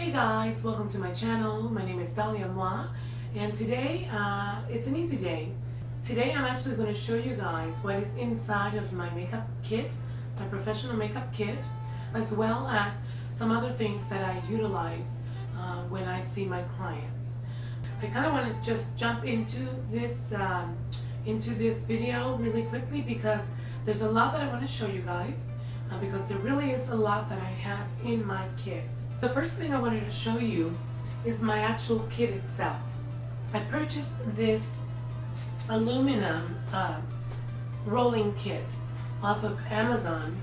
Hey guys, welcome to my channel. My name is In Moi, and today it's an easy day. Today I'm actually going to show you guys what is inside of my makeup kit, my professional makeup kit, as well as some other things that I utilize when I see my clients. I kind of want to just jump into this video really quickly because there's a lot that I want to show you guys. Because there really is a lot that I have in my kit. The first thing I wanted to show you is my actual kit itself. I purchased this aluminum rolling kit off of Amazon.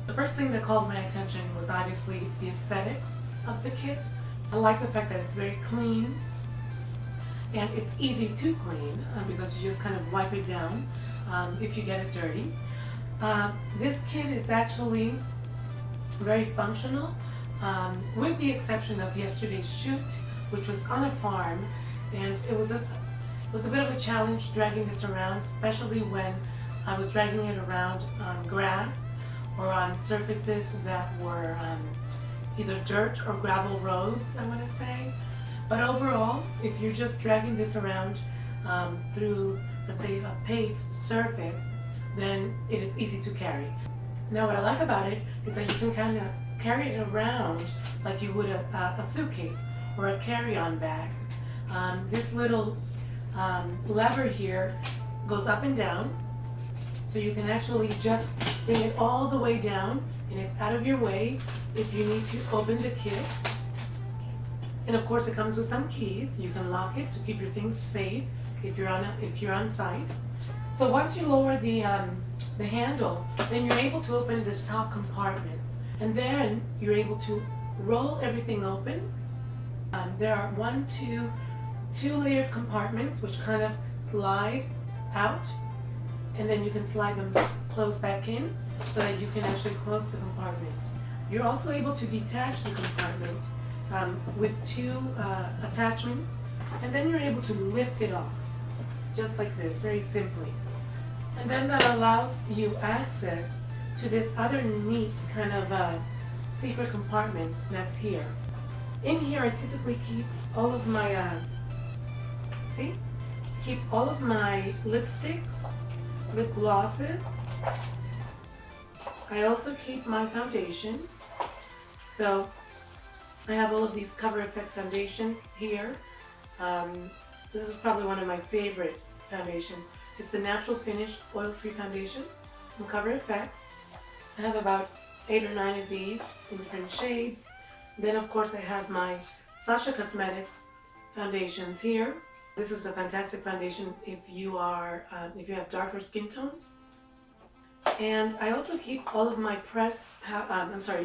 The first thing that called my attention was obviously the aesthetics of the kit. I like the fact that it's very clean and it's easy to clean because you just kind of wipe it down if you get it dirty. This kit is actually very functional, with the exception of yesterday's shoot, which was on a farm, and it was a bit of a challenge dragging this around, especially when I was dragging it around on grass or on surfaces that were either dirt or gravel roads, I want to say. But overall, if you're just dragging this around through, let's say, a paved surface, then it is easy to carry. Now what I like about it is that you can kind of carry it around like you would a suitcase or a carry-on bag. This little lever here goes up and down, so you can actually just bring it all the way down and it's out of your way if you need to open the kit. And of course it comes with some keys. You can lock it to keep your things safe if you're on site. So once you lower the handle, then you're able to open this top compartment, and then you're able to roll everything open. There are two layered compartments which kind of slide out, and then you can slide them close back in so that you can actually close the compartment. You're also able to detach the compartment with two attachments, and then you're able to lift it off just like this, very simply. And then that allows you access to this other neat kind of secret compartment that's here. In here I typically keep all of my, keep all of my lipsticks, lip glosses. I also keep my foundations. So I have all of these Cover FX foundations here. This is probably one of my favorite foundations. It's the Natural Finish Oil-Free Foundation from Cover FX. I have about 8 or 9 of these in different shades. Then of course I have my Sasha Cosmetics foundations here. This is a fantastic foundation if you have darker skin tones. And I also keep all of my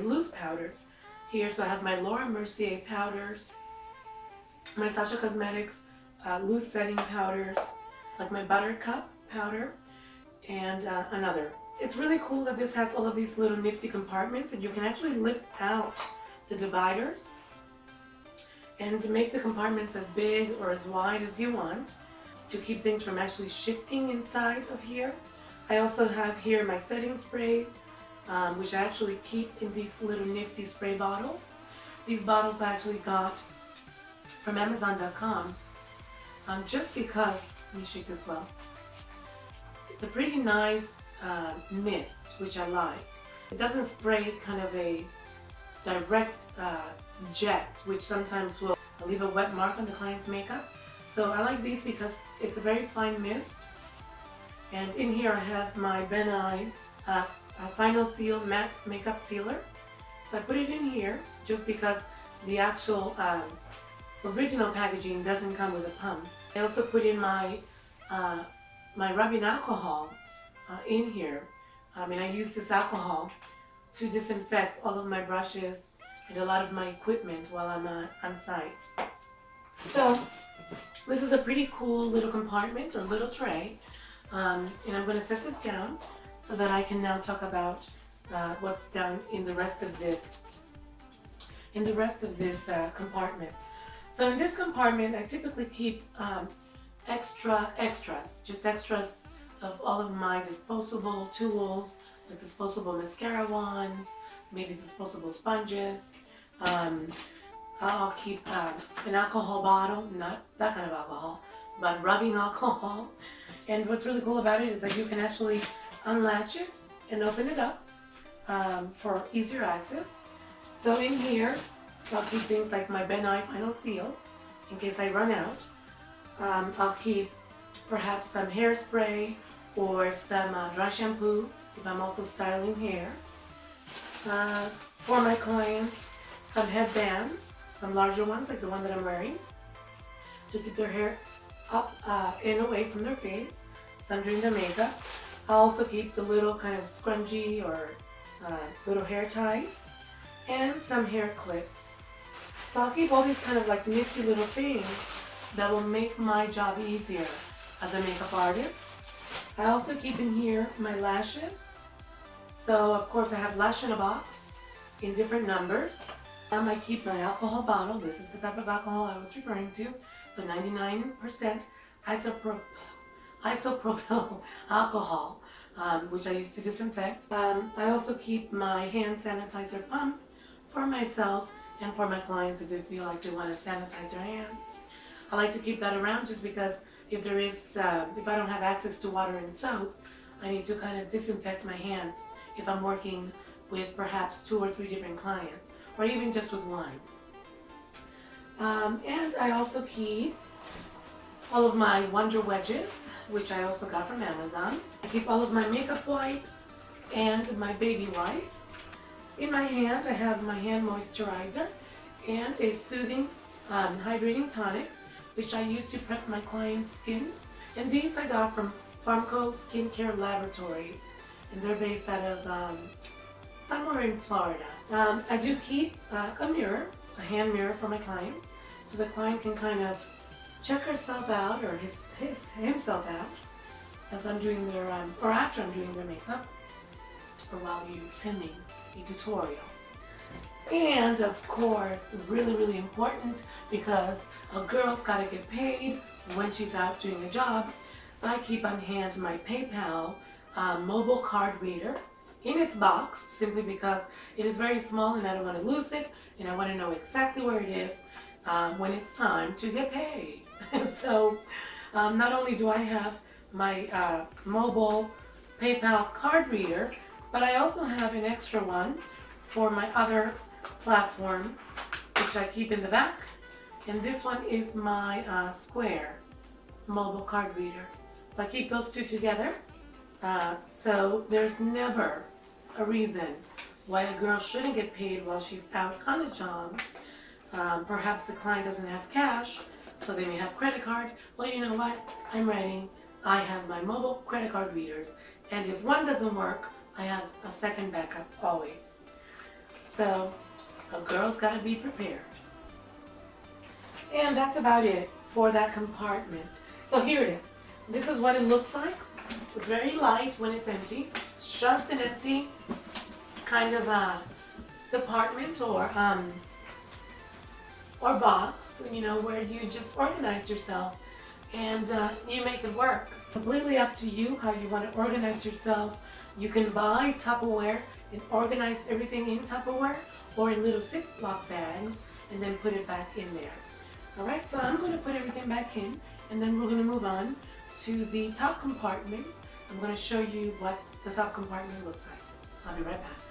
loose powders here. So I have my Laura Mercier powders, my Sasha Cosmetics loose setting powders, like my Buttercup powder, and another. It's really cool that this has all of these little nifty compartments, and you can actually lift out the dividers and to make the compartments as big or as wide as you want to keep things from actually shifting inside of here. I also have here my setting sprays, which I actually keep in these little nifty spray bottles. These bottles I actually got from Amazon.com just because, let me shake this well. It's a pretty nice mist, which I like. It doesn't spray kind of a direct jet, which sometimes will leave a wet mark on the client's makeup. So I like these because it's a very fine mist. And in here I have my Ben Nye Final Seal Matte Makeup Sealer. So I put it in here just because the actual original packaging doesn't come with a pump. I also put in my rubbing alcohol in here. And I use this alcohol to disinfect all of my brushes and a lot of my equipment while I'm on site. So this is a pretty cool little compartment or little tray. And I'm going to set this down so that I can now talk about what's down in the rest of this compartment. So in this compartment I typically keep extras of all of my disposable tools, like disposable mascara wands, maybe disposable sponges, I'll keep an alcohol bottle, not that kind of alcohol, but rubbing alcohol. And what's really cool about it is that you can actually unlatch it and open it up for easier access. So in here, I'll keep things like my Ben Nye Final Seal in case I run out. I'll keep perhaps some hairspray or some dry shampoo if I'm also styling hair. For my clients, some headbands, some larger ones like the one that I'm wearing, to keep their hair up and away from their face, some doing their makeup. I'll also keep the little kind of scrunchie or little hair ties and some hair clips. So I'll keep all these kind of like nifty little things that will make my job easier as a makeup artist. I also keep in here my lashes. So of course I have lash in a box in different numbers. I keep my alcohol bottle. This is the type of alcohol I was referring to. So 99% isopropyl alcohol, which I use to disinfect. I also keep my hand sanitizer pump for myself and for my clients if they feel like they want to sanitize their hands. I like to keep that around just because if I don't have access to water and soap, I need to kind of disinfect my hands if I'm working with perhaps 2 or 3 different clients, or even just with one. And I also keep all of my Wonder Wedges, which I also got from Amazon. I keep all of my makeup wipes and my baby wipes. In my hand, I have my hand moisturizer and a soothing, hydrating tonic, which I use to prep my client's skin. And these I got from Farmco Skincare Laboratories, and they're based out of somewhere in Florida. I do keep a mirror, a hand mirror for my clients, so the client can kind of check herself out or himself out as I'm doing their, or after I'm doing their makeup, or while you're filming a tutorial. And of course, really, really important, because a girl's gotta get paid when she's out doing a job, I keep on hand my PayPal mobile card reader in its box, simply because it is very small and I don't want to lose it, and I want to know exactly where it is when it's time to get paid. So not only do I have my mobile PayPal card reader, but I also have an extra one for my other platform, which I keep in the back. And this one is my Square mobile card reader. So I keep those two together. So there's never a reason why a girl shouldn't get paid while she's out on a job. Perhaps the client doesn't have cash, so they may have credit card. Well, you know what? I'm ready. I have my mobile credit card readers, and if one doesn't work, I have a second backup always. So a girl's got to be prepared. And that's about it for that compartment. So here it is. This is what it looks like. It's very light when it's empty. It's just an empty kind of department or box, you know, where you just organize yourself and you make it work. Completely up to you how you want to organize yourself. You can buy Tupperware and organize everything in Tupperware or in little Ziploc bags and then put it back in there. Alright, so I'm going to put everything back in, and then we're going to move on to the top compartment. I'm going to show you what the top compartment looks like. I'll be right back.